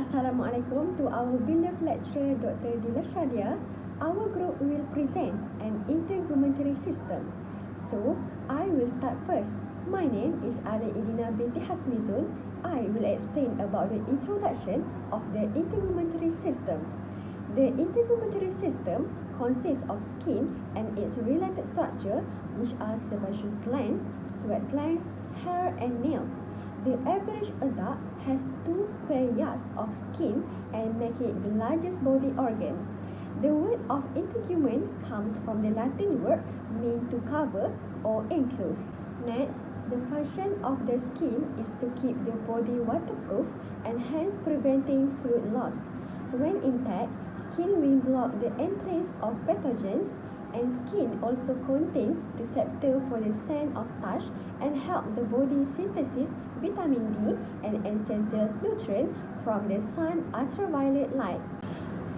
Assalamualaikum to our beloved lecturer Dr. Dila Shadia. Our group will present an integumentary system. So, I will start first. My name is ALYA binti HASMIZUN. I will explain about the introduction of the integumentary system. The integumentary system consists of skin and its related structure, which are sebaceous glands, sweat glands, hair and nails. The average adult has 2 square yards of skin and make it the largest body organ. The word of integument comes from the Latin word mean to cover or enclose. Next, the function of the skin is to keep the body waterproof and hence preventing fluid loss. When intact, skin will block the entrance of pathogens, and skin also contains receptor for the sense of touch and help the body synthesis vitamin D, an essential nutrient from the sun ultraviolet light.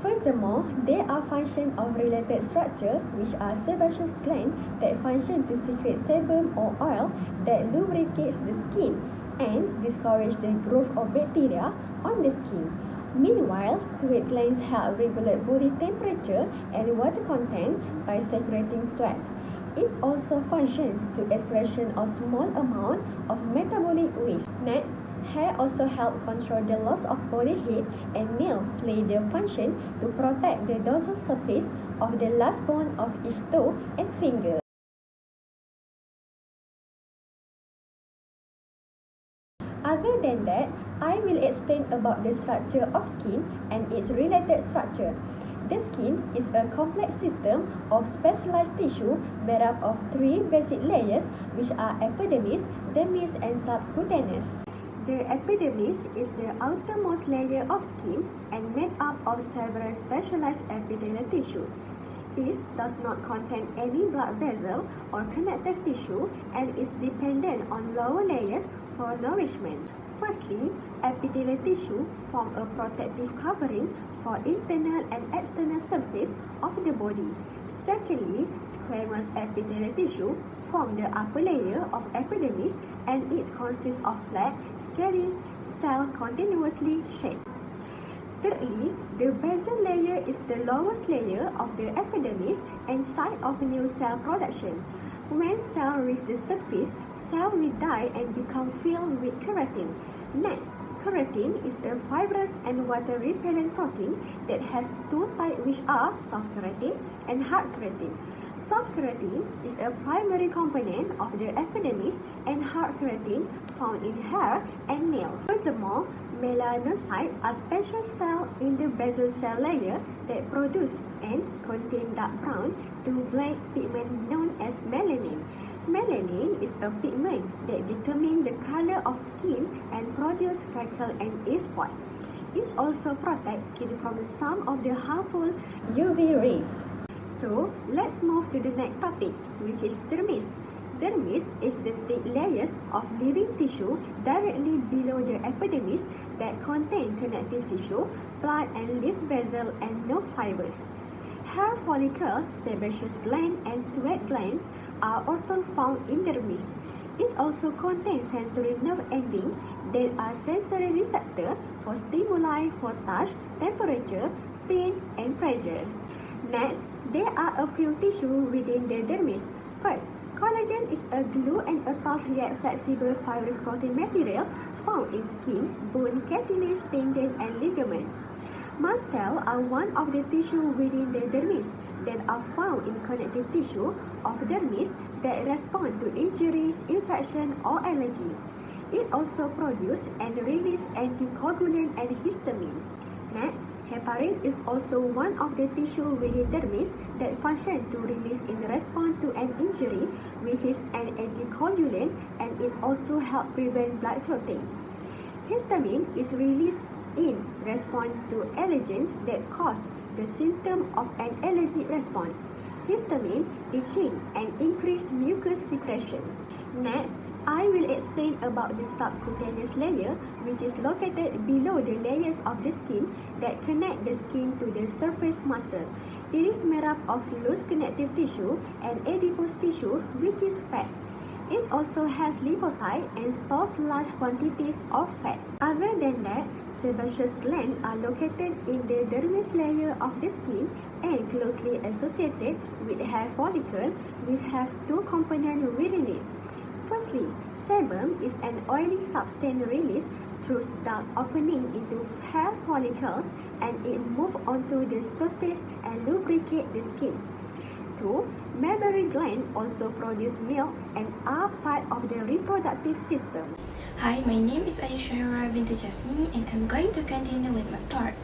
Furthermore, there are functions of related structure which are sebaceous glands that function to secrete sebum or oil that lubricates the skin and discourage the growth of bacteria on the skin. Meanwhile, sweat glands help regulate body temperature and water content by secreting sweat. It also functions to excretion of small amount of metabolic waste. Next, hair also help control the loss of body heat, and nail play the function to protect the dorsal surface of the last bone of each toe and finger. Other than that, I will explain about the structure of skin and its related structure. The skin is a complex system of specialized tissue made up of 3 basic layers, which are epidermis, dermis, and subcutaneous. The epidermis is the outermost layer of skin and made up of several specialized epithelial tissue. This does not contain any blood vessel or connective tissue and is dependent on lower layers for nourishment. Firstly, epithelial tissue form a protective covering for internal and external surface of the body. Secondly, squamous epithelial tissue form the upper layer of epidermis and it consists of flat, scaly cells continuously shaped. Thirdly, the basal layer is the lowest layer of the epidermis and site of new cell production. When cells reach the surface, cells will die and become filled with keratin. Next, keratin is a fibrous and water-repellent protein that has 2 types, which are soft keratin and hard keratin. Soft keratin is a primary component of the epidermis and hard keratin found in hair and nails. Furthermore, melanocytes are special cells in the basal cell layer that produce and contain dark brown to black pigment known as melanin. Melanin is a pigment that determines the color of skin and produces freckles and age spots. It also protects skin from some of the harmful UV rays. So, let's move to the next topic, which is dermis. Dermis is the thick layers of living tissue directly below the epidermis that contain connective tissue, blood and lymph vessels and nerve fibers. Hair follicles, sebaceous glands and sweat glands are also found in dermis. It also contains sensory nerve endings that are sensory receptors for stimuli for touch, temperature, pain and pressure. Next, there are a few tissues within the dermis. First, collagen is a glue and a tough yet flexible fibrous protein material found in skin, bone, cartilage, tendon and ligament. Mast cells are one of the tissues within the dermis that are found in connective tissue of dermis that respond to injury, infection or allergy. It also produces and releases anticoagulant and histamine. Next, heparin is also one of the tissues within dermis that function to release in response to an injury, which is an anticoagulant, and it also helps prevent blood clotting. Histamine is released in response to allergens that cause the symptom of an allergic response. Histamine, itching, and increased mucus secretion. Next, I will explain about the subcutaneous layer, which is located below the layers of the skin that connect the skin to the surface muscle. It is made up of loose connective tissue and adipose tissue, which is fat. It also has lymphocytes and stores large quantities of fat. Other than that, Sebaceous glands are located in the dermis layer of the skin and closely associated with hair follicle, which have two components within it. Firstly, sebum is an oily substance released through duct opening into hair follicles, and it moves onto the surface and lubricates the skin. 2. Mammary glands also produce milk and are part of the reproductive system. Hi, my name is SYUHAIRA binti JASNI and I'm going to continue with my part.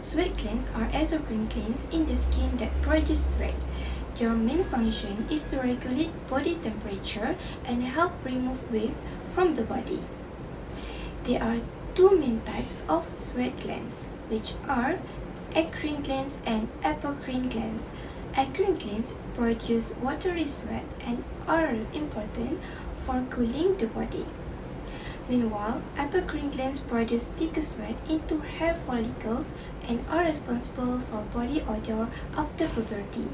Sweat glands are exocrine glands in the skin that produce sweat. Their main function is to regulate body temperature and help remove waste from the body. There are two main types of sweat glands, which are eccrine glands and apocrine glands. Eccrine glands produce watery sweat and are important for cooling the body. Meanwhile, apocrine glands produce thicker sweat into hair follicles and are responsible for body odor after puberty.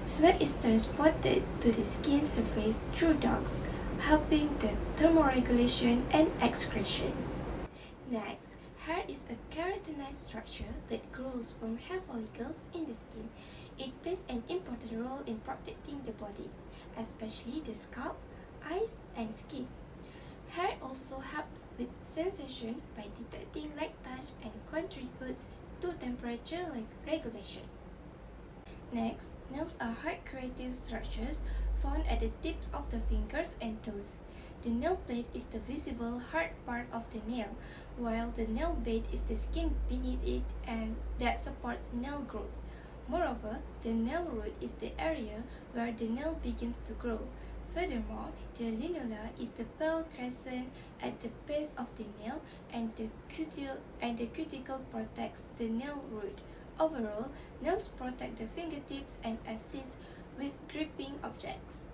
Sweat is transported to the skin surface through ducts, helping the thermoregulation and excretion. Next, hair is a keratinized structure that grows from hair follicles in the skin. It plays an important role in protecting the body, especially the scalp, eyes, and skin. Hair also helps with sensation by detecting light touch and contributes to temperature regulation. Next, nails are hard keratin structures found at the tips of the fingers and toes. The nail plate is the visible hard part of the nail, while the nail bed is the skin beneath it and that supports nail growth. Moreover, the nail root is the area where the nail begins to grow. Furthermore, the lunula is the pale crescent at the base of the nail, and the cuticle protects the nail root. Overall, nails protect the fingertips and assist with gripping objects.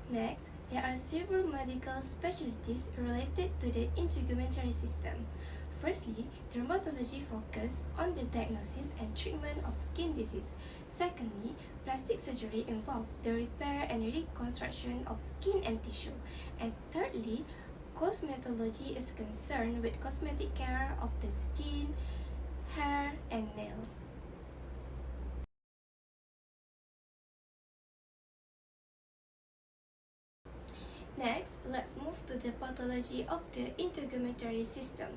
Next, there are several medical specialties related to the integumentary system. Firstly, dermatology focuses on the diagnosis and treatment of skin disease. Secondly, plastic surgery involves the repair and reconstruction of skin and tissue. And thirdly, cosmetology is concerned with cosmetic care of the skin, hair, and nails. Next, let's move to the pathology of the integumentary system.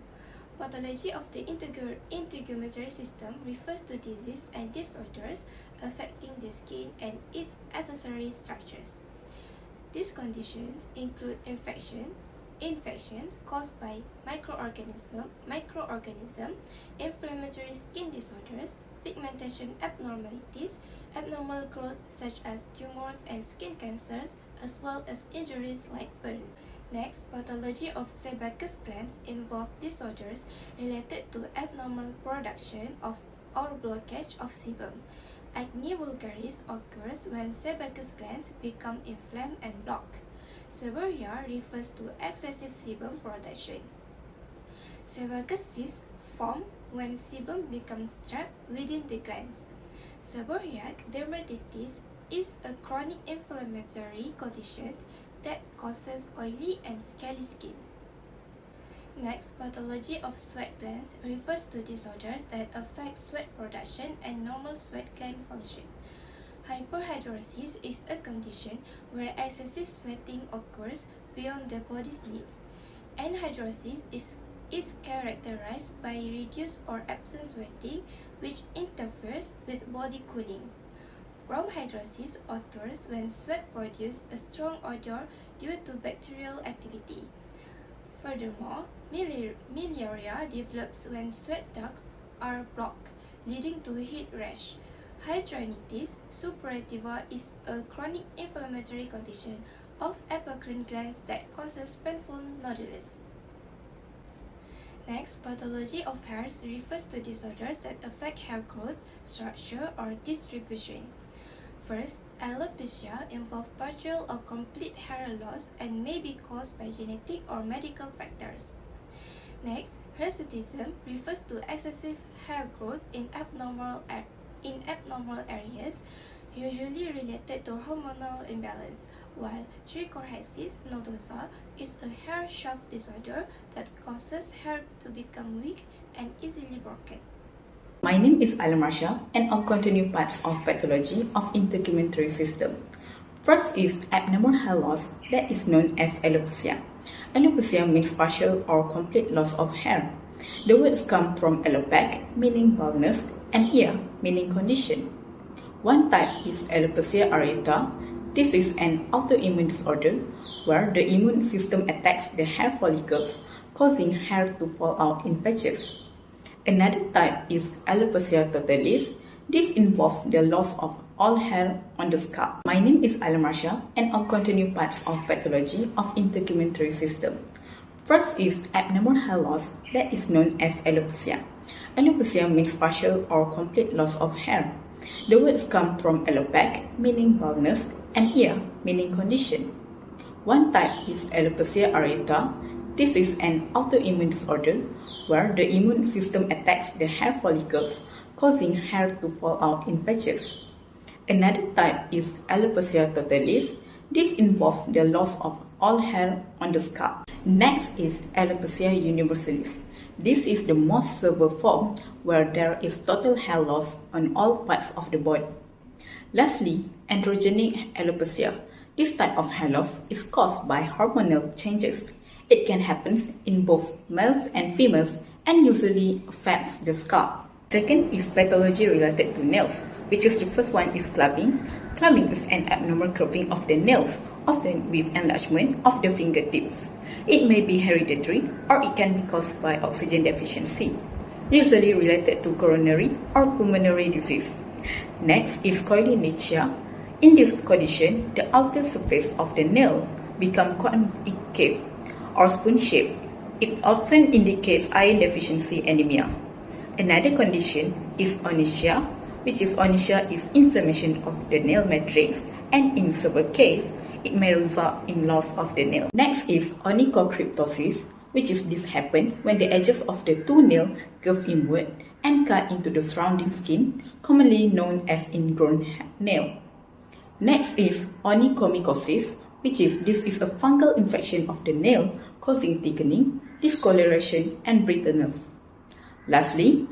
Pathology of the integumentary system refers to disease and disorders affecting the skin and its accessory structures. These conditions include infections caused by microorganisms, inflammatory skin disorders, pigmentation abnormalities, abnormal growth such as tumors and skin cancers, as well as injuries like burns. Next, pathology of sebaceous glands involve disorders related to abnormal production of or blockage of sebum. Acne vulgaris occurs when sebaceous glands become inflamed and blocked. Seborrhea refers to excessive sebum production. Sebaceous cysts form when sebum becomes trapped within the glands. Seborrheic dermatitis is a chronic inflammatory condition that causes oily and scaly skin. Next, pathology of sweat glands refers to disorders that affect sweat production and normal sweat gland function. Hyperhidrosis is a condition where excessive sweating occurs beyond the body's needs. Anhidrosis is characterized by reduced or absent sweating, which interferes with body cooling. Bromhidrosis occurs when sweat produces a strong odor due to bacterial activity. Furthermore, miliaria develops when sweat ducts are blocked, leading to heat rash. Hidradenitis suppurativa is a chronic inflammatory condition of apocrine glands that causes painful nodules. Next, pathology of hairs refers to disorders that affect hair growth, structure, or distribution. First, alopecia involves partial or complete hair loss and may be caused by genetic or medical factors. Next, hirsutism refers to excessive hair growth in abnormal areas. usually related to hormonal imbalance, while trichorrhexis nodosa is a hair shaft disorder that causes hair to become weak and easily broken. My name is MARSYA, and I'll continue parts of pathology of integumentary system. First is abnormal hair loss, that is known as alopecia. Alopecia means partial or complete loss of hair. The words come from alopec, meaning baldness, and ia, meaning condition. One type is alopecia areata. This is an autoimmune disorder where the immune system attacks the hair follicles, causing hair to fall out in patches. Another type is alopecia totalis. This involves the loss of all hair on the scalp. My name is MARSYA, and I'll continue parts of pathology of integumentary system. First is abnormal hair loss, that is known as alopecia. Alopecia means partial or complete loss of hair. The words come from alopec, meaning baldness, and ia, meaning condition. One type is alopecia areata. This is an autoimmune disorder where the immune system attacks the hair follicles, causing hair to fall out in patches. Another type is alopecia totalis. This involves the loss of all hair on the scalp. Next is alopecia universalis. This is the most severe form where there is total hair loss on all parts of the body. Lastly, androgenic alopecia. This type of hair loss is caused by hormonal changes. It can happen in both males and females and usually affects the scalp. Second is pathology related to nails, which is the first one is clubbing. Clubbing is an abnormal curving of the nails, often with enlargement of the fingertips. It may be hereditary or it can be caused by oxygen deficiency, usually related to coronary or pulmonary disease. Next is coilinachia. In this condition, the outer surface of the nails becomes concave or spoon-shaped. It often indicates iron deficiency anemia. Another condition is onychia, which is inflammation of the nail matrix, and in severe cases, it may result in loss of the nail. Next is onychocryptosis, which is this happen when the edges of the two nails curve inward and cut into the surrounding skin, commonly known as ingrown nail. Next is onychomycosis, which is a fungal infection of the nail causing thickening, discoloration, and brittleness. Lastly,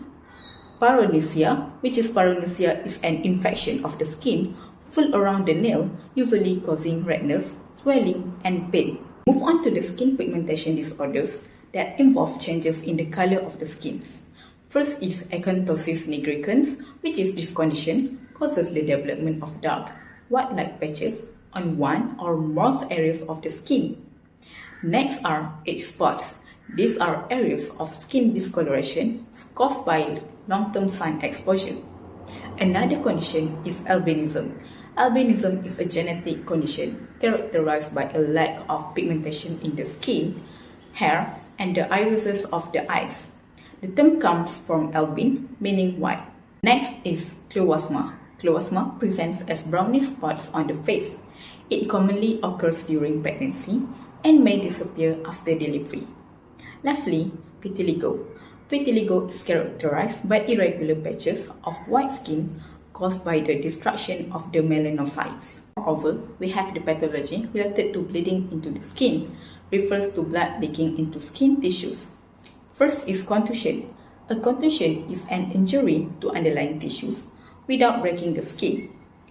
paronychia, paronychia is an infection of the skin full around the nail, usually causing redness, swelling, and pain. Move on to the skin pigmentation disorders that involve changes in the color of the skin. First is acanthosis nigricans, which is this condition causes the development of dark, white-like patches on one or more areas of the skin. Next are age spots. These are areas of skin discoloration caused by long-term sun exposure. Another condition is albinism. Albinism is a genetic condition characterized by a lack of pigmentation in the skin, hair, and the irises of the eyes. The term comes from albin, meaning white. Next is chlorasma. Chlorasma presents as brownish spots on the face. It commonly occurs during pregnancy and may disappear after delivery. Lastly, vitiligo. Vitiligo is characterized by irregular patches of white skin caused by the destruction of the melanocytes. Moreover, we have the pathology related to bleeding into the skin, refers to blood leaking into skin tissues. First is contusion. A contusion is an injury to underlying tissues without breaking the skin.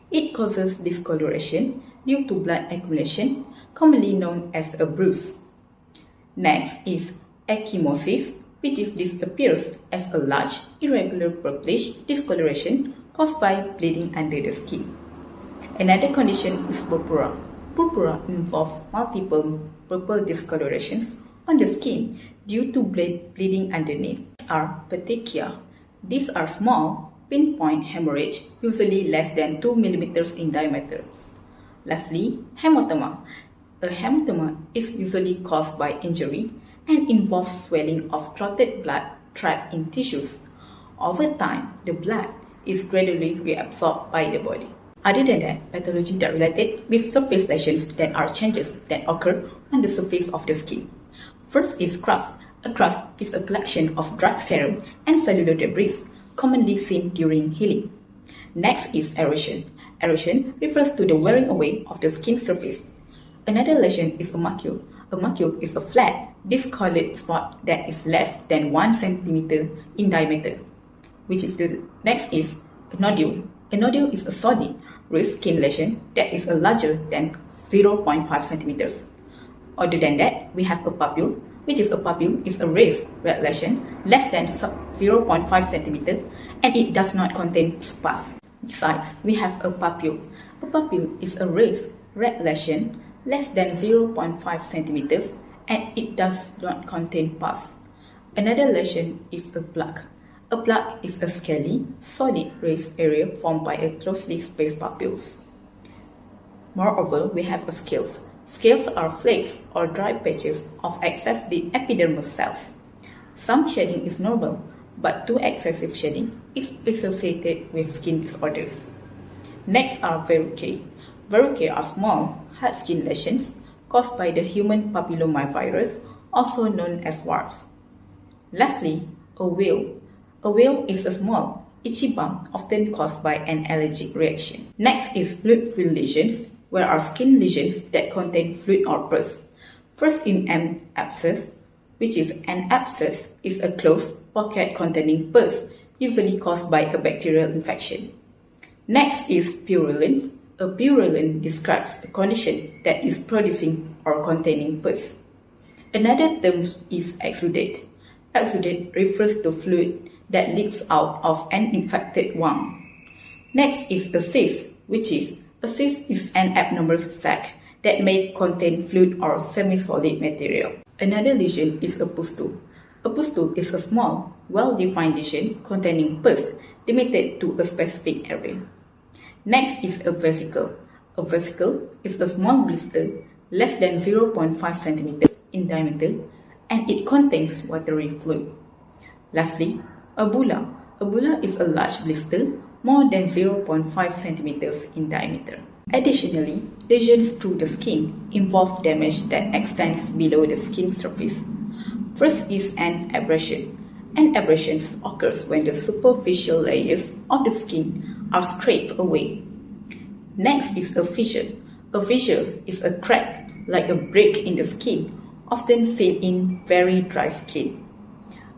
It causes discoloration due to blood accumulation, commonly known as a bruise. Next is ecchymosis, which appears as a large, irregular purplish discoloration caused by bleeding under the skin. Another condition is purpura. Purpura involves multiple purple discolorations on the skin due to bleeding underneath. These are petechia. These are small, pinpoint hemorrhage, usually less than 2 mm in diameter. Lastly, hematoma. A hematoma is usually caused by injury and involves swelling of clotted blood trapped in tissues. Over time, the blood is gradually reabsorbed by the body. Other than that, pathology that related with surface lesions that are changes that occur on the surface of the skin. First is crust. A crust is a collection of dried serum and cellular debris commonly seen during healing. Next is erosion. Erosion refers to the wearing away of the skin surface. Another lesion is a macule. A macule is a flat, discolored spot that is less than 1 cm in diameter. Next is a nodule. A nodule is a solid, raised skin lesion that is larger than 0.5 cm. Other than that, we have a papule, is a raised red lesion less than 0.5 cm and it does not contain pus. Besides, we have a papule. A papule is a raised red lesion less than 0.5 cm and it does not contain pus. Another lesion is a plaque. A plaque is a scaly, solid raised area formed by a closely spaced papules. Moreover, we have scales. Scales are flakes or dry patches of excess epidermal cells. Some shedding is normal, but too excessive shedding is associated with skin disorders. Next are verrucae. Verrucae are small, hard skin lesions caused by the human papillomavirus, also known as warts. Lastly, a wheal. A wheal is a small, itchy bump often caused by an allergic reaction. Next is fluid-filled lesions, where are skin lesions that contain fluid or pus. First in an abscess, an abscess is a closed pocket containing pus, usually caused by a bacterial infection. Next is purulent. A purulent describes a condition that is producing or containing pus. Another term is exudate. Exudate refers to fluid that leaks out of an infected wound. Next is a cyst, a cyst is an abnormal sac that may contain fluid or semi-solid material. Another lesion is a pustule. A pustule is a small, well-defined lesion containing pus limited to a specific area. Next is a vesicle. A vesicle is a small blister less than 0.5 cm in diameter and it contains watery fluid. Lastly, a bulla. A bulla is a large blister more than 0.5 cm in diameter. Additionally, lesions through the skin involve damage that extends below the skin surface. First is an abrasion. An abrasion occurs when the superficial layers of the skin are scraped away. Next is a fissure. A fissure is a crack like a break in the skin, often seen in very dry skin.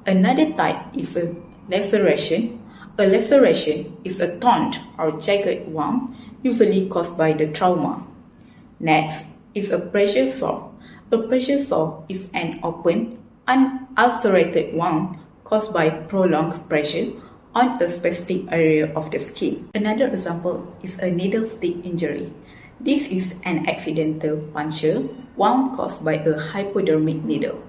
Another type is a laceration. A laceration is a torn or jagged wound, usually caused by the trauma. Next is a pressure sore. A pressure sore is an open, unulcerated wound caused by prolonged pressure on a specific area of the skin. Another example is a needle stick injury. This is an accidental puncture wound caused by a hypodermic needle.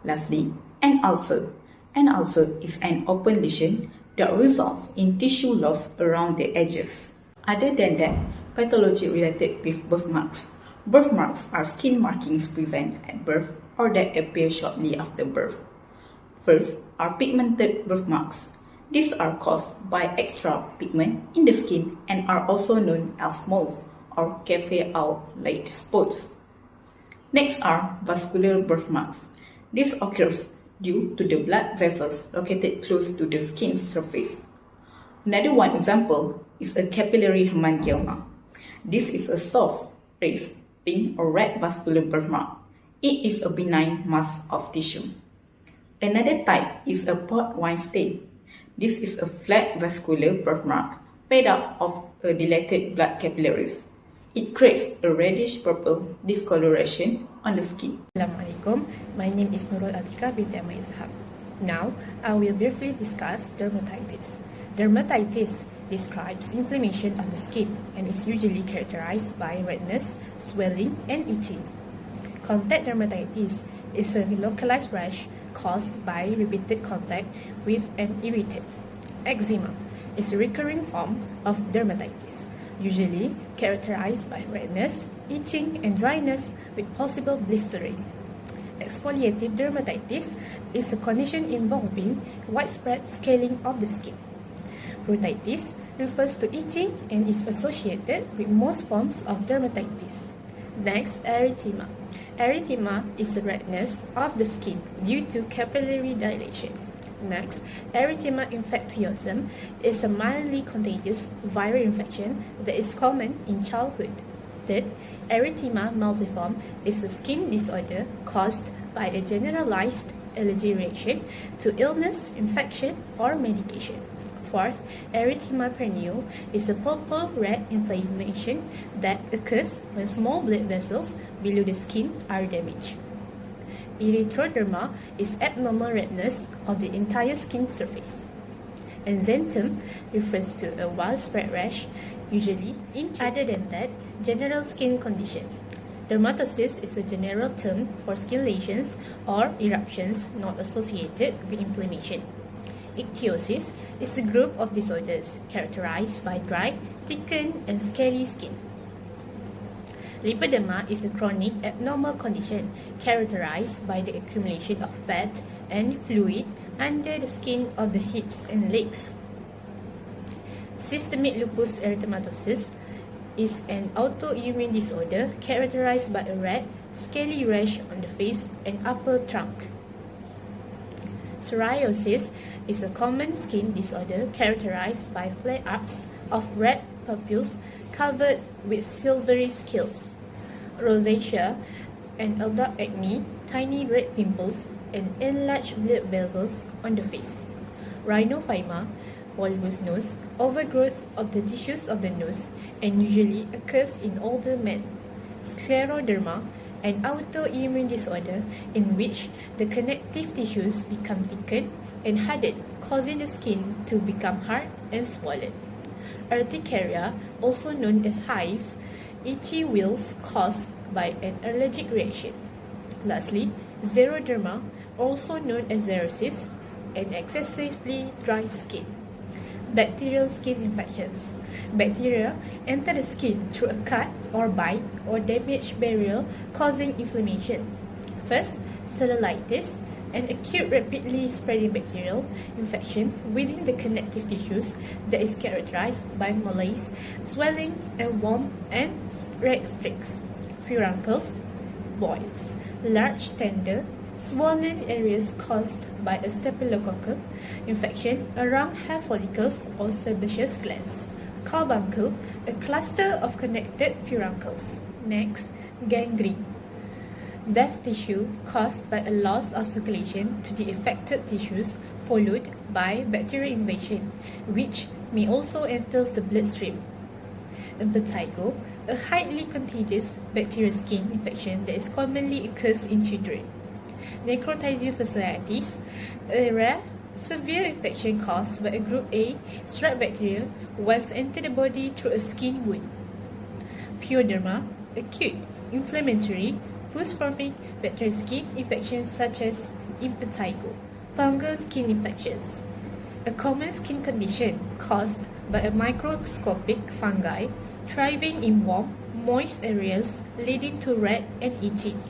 Lastly, an ulcer. An ulcer is an open lesion that results in tissue loss around the edges. Other than that, pathology related with birthmarks. Birthmarks are skin markings present at birth or that appear shortly after birth. First are pigmented birthmarks. These are caused by extra pigment in the skin and are also known as moles or cafe-out-laid spots. Next are vascular birthmarks. This occurs due to the blood vessels located close to the skin's surface. Another one example is a capillary hemangioma. This is a soft, raised, pink or red vascular birthmark. It is a benign mass of tissue. Another type is a port wine stain. This is a flat vascular birthmark made up of dilated blood capillaries. It creates a reddish-purple discoloration on the skin. Assalamualaikum, my name is NURUL binti IZHAM. Now, I will briefly discuss dermatitis. Dermatitis describes inflammation of the skin and is usually characterized by redness, swelling, and itching. Contact dermatitis is a localized rash caused by repeated contact with an irritant. Eczema is a recurring form of dermatitis, usually characterized by redness, itching, and dryness with possible blistering. Exfoliative dermatitis is a condition involving widespread scaling of the skin. Rhinitis refers to itching and is associated with most forms of dermatitis. Next, erythema. Erythema is redness of the skin due to capillary dilation. Next, erythema infectiosum is a mildly contagious viral infection that is common in childhood. Third, erythema multiforme is a skin disorder caused by a generalized allergy reaction to illness, infection, or medication. Fourth, erythema perennial is a purple-red inflammation that occurs when small blood vessels below the skin are damaged. Erythroderma is abnormal redness of the entire skin surface. And xanthem refers to a widespread rash, usually in children. Other than that, general skin condition. Dermatosis is a general term for skin lesions or eruptions not associated with inflammation. Ichthyosis is a group of disorders characterized by dry, thickened, and scaly skin. Lipoderma is a chronic abnormal condition characterized by the accumulation of fat and fluid under the skin of the hips and legs. Systemic lupus erythematosus is an autoimmune disorder characterized by a red, scaly rash on the face and upper trunk. Psoriasis is a common skin disorder characterized by flare-ups of red papules covered with silvery scales. Rosacea and adult acne, tiny red pimples, and enlarged blood vessels on the face. Rhinophyma, bulbous nose, overgrowth of the tissues of the nose, and usually occurs in older men. Scleroderma, an autoimmune disorder in which the connective tissues become thickened and hardened, causing the skin to become hard and swollen. Urticaria, also known as hives, itchy wheals caused by an allergic reaction. Lastly, xeroderma, also known as xerosis, an excessively dry skin. Bacterial skin infections. Bacteria enter the skin through a cut or bite or damaged barrier, causing inflammation. First, cellulitis, an acute rapidly spreading bacterial infection within the connective tissues that is characterized by malaise, swelling, and warmth and red streaks. Furuncles, boils, large tender, swollen areas caused by a staphylococcal infection around hair follicles or sebaceous glands. Carbuncle, a cluster of connected furuncles. Next, gangrene. Dead tissue caused by a loss of circulation to the affected tissues followed by bacterial invasion, which may also enter the bloodstream. Impetigo, a highly contagious bacterial skin infection that is commonly occurs in children. Necrotizing fasciitis, a rare, severe infection caused by a group A strep bacteria once entered the body through a skin wound. Pyoderma, acute, inflammatory, pus-forming bacterial skin infections such as impetigo. Fungal skin infections, a common skin condition caused by a microscopic fungi thriving in warm, moist areas leading to red and itching.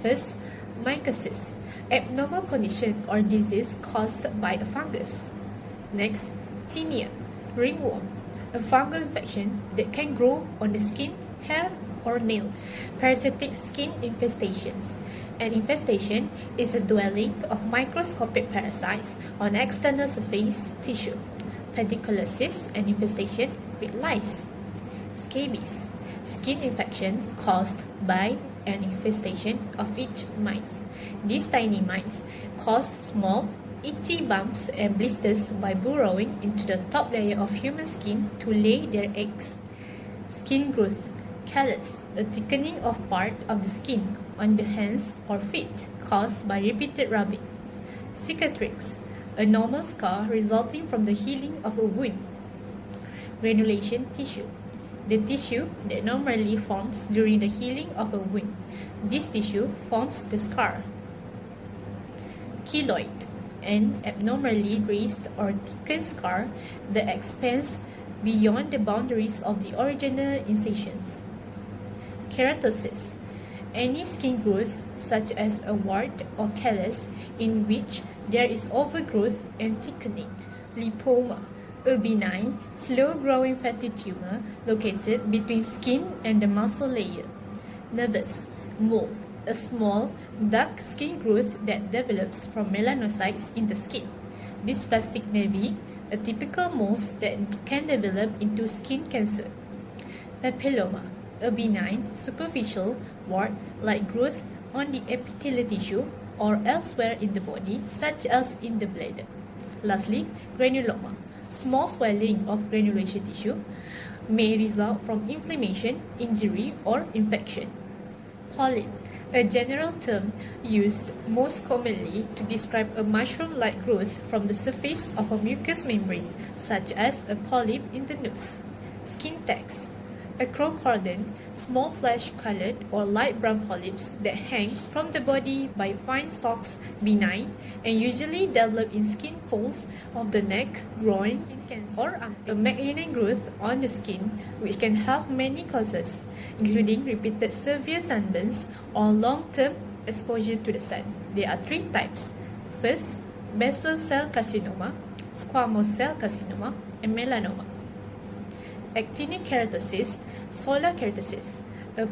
First, mycosis, abnormal condition or disease caused by a fungus. Next, tinea, ringworm, a fungal infection that can grow on the skin, hair, or nails. Parasitic skin infestations. An infestation is a dwelling of microscopic parasites on external surface tissue. Pediculosis, an infestation with lice. Scabies, skin infection caused by an infestation of itch mites. These tiny mites cause small, itchy bumps and blisters by burrowing into the top layer of human skin to lay their eggs. Skin growth, callus, a thickening of part of the skin on the hands or feet caused by repeated rubbing. Cicatrix, a normal scar resulting from the healing of a wound. Granulation tissue, the tissue that normally forms during the healing of a wound. This tissue forms the scar. Keloid, an abnormally raised or thickened scar that expands beyond the boundaries of the original incisions. Keratosis, any skin growth such as a wart or callus in which there is overgrowth and thickening. Lipoma, a benign, slow-growing fatty tumor located between skin and the muscle layer. Nevus, mole, a small, dark skin growth that develops from melanocytes in the skin. dysplastic nevi, a typical mold that can develop into skin cancer. Papilloma, a benign, superficial, wart-like growth on the epithelial tissue or elsewhere in the body, such as in the bladder. Lastly, granuloma, small swelling of granulation tissue, may result from inflammation, injury, or infection. Polyp, a general term used most commonly to describe a mushroom-like growth from the surface of a mucous membrane, such as a polyp in the nose. Skin tags, acrocordon, small flesh-colored or light brown polyps that hang from the body by fine stalks, benign, and usually develop in skin folds of the neck, groin, or a malignant growth on the skin, which can have many causes, including repeated severe sunburns or long-term exposure to the sun. There are three types. First, basal cell carcinoma, squamous cell carcinoma, and melanoma. Actinic keratosis, solar keratosis, a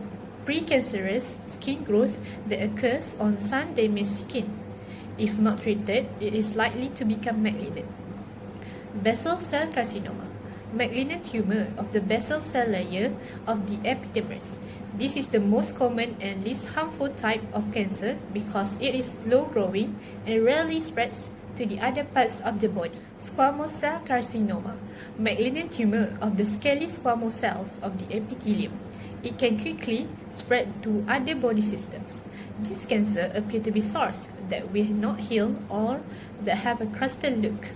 precancerous skin growth that occurs on sun-damaged skin. If not treated, it is likely to become malignant. Basal cell carcinoma, malignant tumor of the basal cell layer of the epidermis. This is the most common and least harmful type of cancer because it is slow-growing and rarely spreads to the other parts of the body. Squamous cell carcinoma, malignant tumor of the scaly squamous cells of the epithelium. It can quickly spread to other body systems. This cancer appear to be sores that will not heal or that have a crusted look.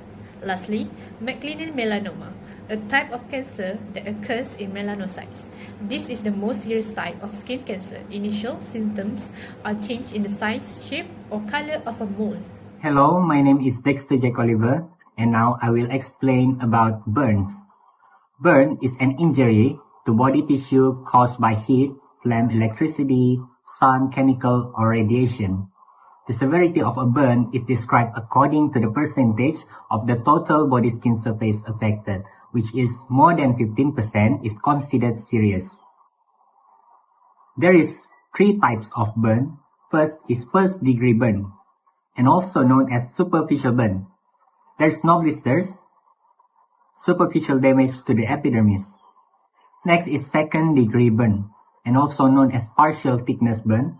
Lastly, malignant melanoma, a type of cancer that occurs in melanocytes. This is the most serious type of skin cancer. Initial symptoms are change in the size, shape, or color of a mole. Hello, my name is Dexter Jack Oliver, and now I will explain about burns. Burn is an injury to body tissue caused by heat, flame, electricity, sun, chemical, or radiation. The severity of a burn is described according to the percentage of the total body skin surface affected, which is more than 15% is considered serious. There is three types of burn. First is first-degree burn, and also known as superficial burn. There is no blisters, superficial damage to the epidermis. Next is second-degree burn, and also known as partial thickness burn.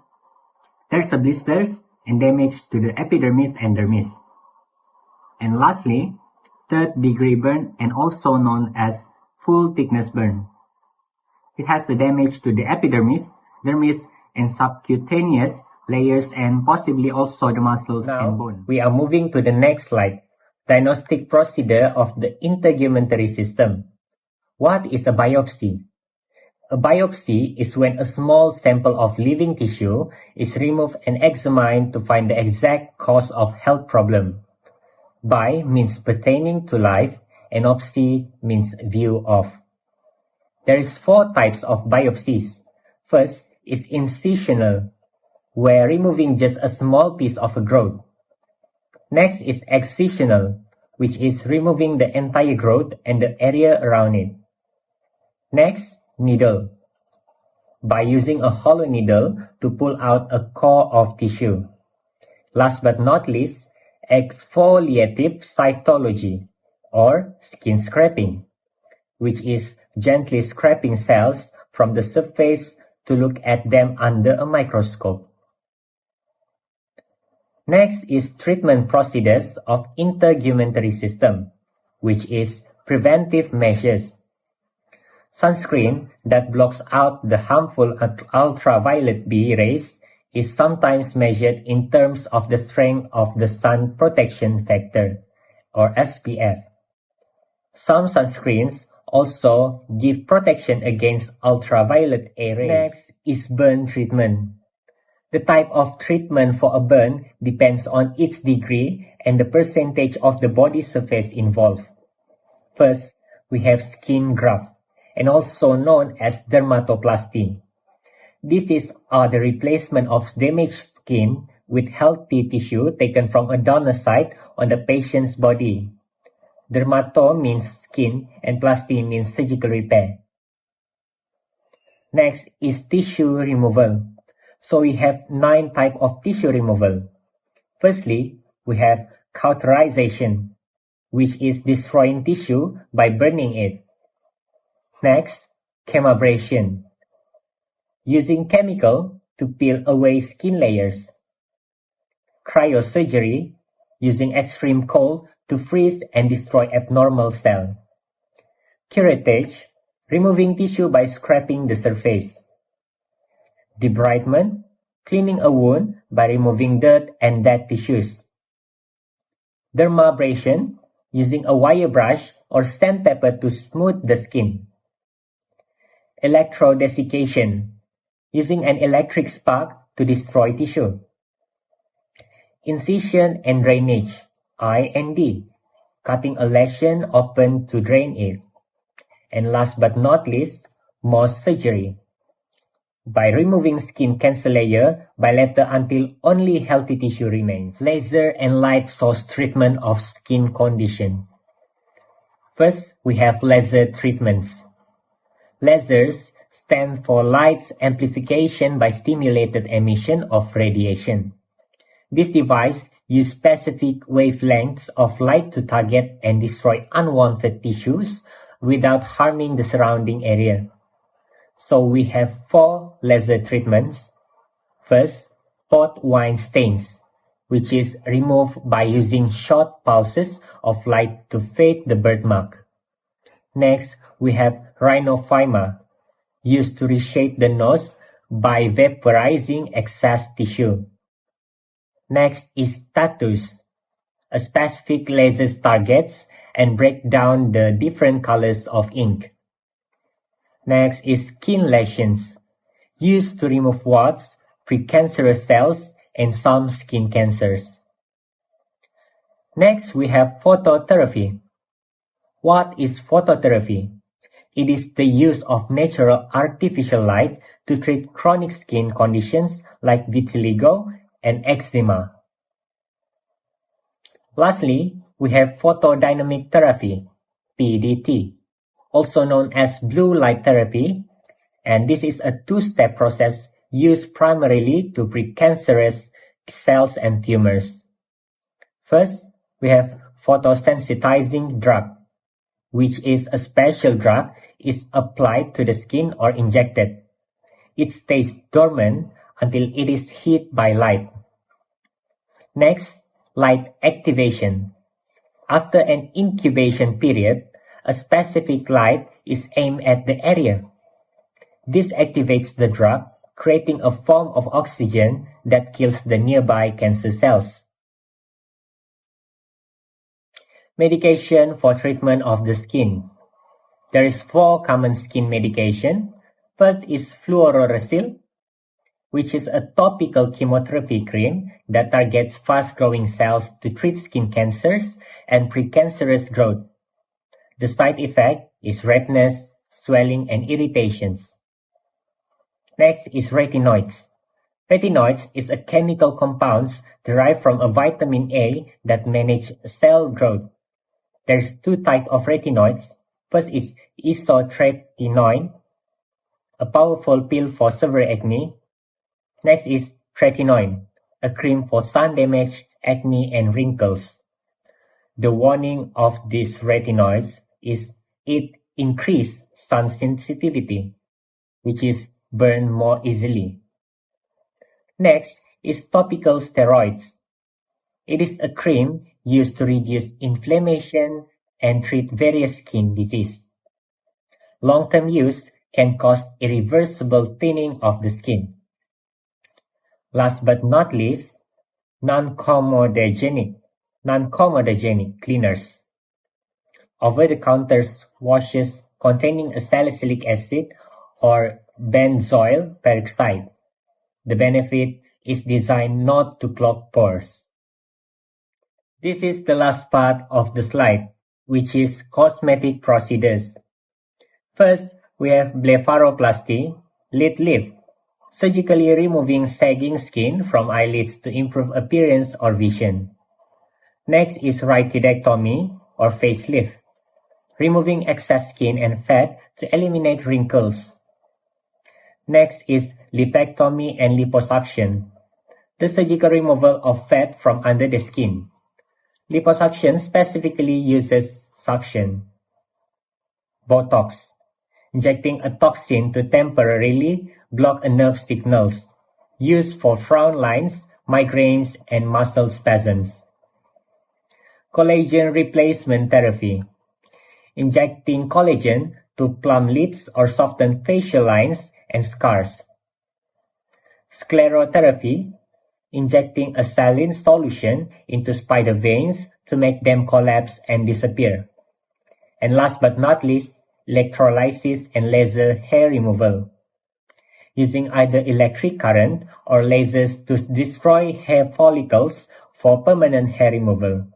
There is a blisters and damage to the epidermis and dermis. And lastly, third-degree burn, and also known as full-thickness burn. It has the damage to the epidermis, dermis, and subcutaneous layers, and possibly also the muscles and bone. We are moving to the next slide. Diagnostic procedure of the integumentary system. What is a biopsy? A biopsy is when a small sample of living tissue is removed and examined to find the exact cause of health problem. Bi means pertaining to life, and opsy means view of. There is 4 types of biopsies. First is incisional, where removing just a small piece of a growth. Next is excisional, which is removing the entire growth and the area around it. Next, needle, by using a hollow needle to pull out a core of tissue. Last but not least, exfoliative cytology, or skin scraping, which is gently scraping cells from the surface to look at them under a microscope. Next is treatment procedures of integumentary system, which is preventive measures. Sunscreen that blocks out the harmful ultraviolet B rays is sometimes measured in terms of the strength of the sun protection factor, or SPF. Some sunscreens also give protection against ultraviolet A rays. Next is burn treatment. The type of treatment for a burn depends on its degree and the percentage of the body surface involved. First, we have skin graft, and also known as dermatoplasty. This is the replacement of damaged skin with healthy tissue taken from a donor site on the patient's body. Dermato means skin and plasty means surgical repair. Next is tissue removal. So we have 9 types of tissue removal. Firstly, we have cauterization, which is destroying tissue by burning it. Next, chemabrasion, using chemical to peel away skin layers. Cryosurgery, using extreme cold to freeze and destroy abnormal cells. Curettage, removing tissue by scraping the surface. Debridement, cleaning a wound by removing dirt and dead tissues. Dermabrasion, using a wire brush or sandpaper to smooth the skin. Electrodesiccation, using an electric spark to destroy tissue. Incision and drainage, IND, cutting a lesion open to drain it. And last but not least, MOHD surgery, by removing skin cancer layer bilateral until only healthy tissue remains. Laser and light source treatment of skin condition. First, we have laser treatments. Lasers stand for light amplification by stimulated emission of radiation. This device uses specific wavelengths of light to target and destroy unwanted tissues without harming the surrounding area. So we have 4 laser treatments. First, port wine stains, which is removed by using short pulses of light to fade the birthmark. Next, we have rhinophyma, used to reshape the nose by vaporizing excess tissue. Next is tattoos. A specific laser targets and break down the different colors of ink. Next is skin lesions, used to remove warts, precancerous cells, and some skin cancers. Next, we have phototherapy. What is phototherapy? It is the use of natural artificial light to treat chronic skin conditions like vitiligo and eczema. Lastly, we have photodynamic therapy, PDT, also known as blue light therapy, and this is a 2-step process used primarily to precancerous cells and tumors. First, we have photosensitizing drug, which is a special drug is applied to the skin or injected. It stays dormant until it is hit by light. Next, light activation. After an incubation period, a specific light is aimed at the area. This activates the drug, creating a form of oxygen that kills the nearby cancer cells. Medication for treatment of the skin. There is 4 common skin medication. First is fluorouracil, which is a topical chemotherapy cream that targets fast-growing cells to treat skin cancers and precancerous growth. The side effect is redness, swelling, and irritations. Next is retinoids. Retinoids is a chemical compound derived from a vitamin A that manages cell growth. There's 2 types of retinoids. First is isotretinoin, a powerful pill for severe acne. Next is tretinoin, a cream for sun damage, acne, and wrinkles. The warning of these retinoids is it increases sun sensitivity, which is burned more easily. Next is topical steroids. It is a cream used to reduce inflammation and treat various skin diseases. Long-term use can cause irreversible thinning of the skin. Last but not least, non-comedogenic cleaners. Over-the-counter washes containing a salicylic acid or benzoyl peroxide. The benefit is designed not to clog pores. This is the last part of the slide, which is cosmetic procedures. First, we have blepharoplasty, lid lift, surgically removing sagging skin from eyelids to improve appearance or vision. Next is rhytidectomy or facelift, removing excess skin and fat to eliminate wrinkles. Next is lipectomy and liposuction, the surgical removal of fat from under the skin. Liposuction specifically uses suction. Botox, injecting a toxin to temporarily block a nerve signals, used for frown lines, migraines, and muscle spasms. Collagen replacement therapy, injecting collagen to plump lips or soften facial lines and scars. Sclerotherapy, injecting a saline solution into spider veins to make them collapse and disappear. And last but not least, electrolysis and laser hair removal, using either electric current or lasers to destroy hair follicles for permanent hair removal.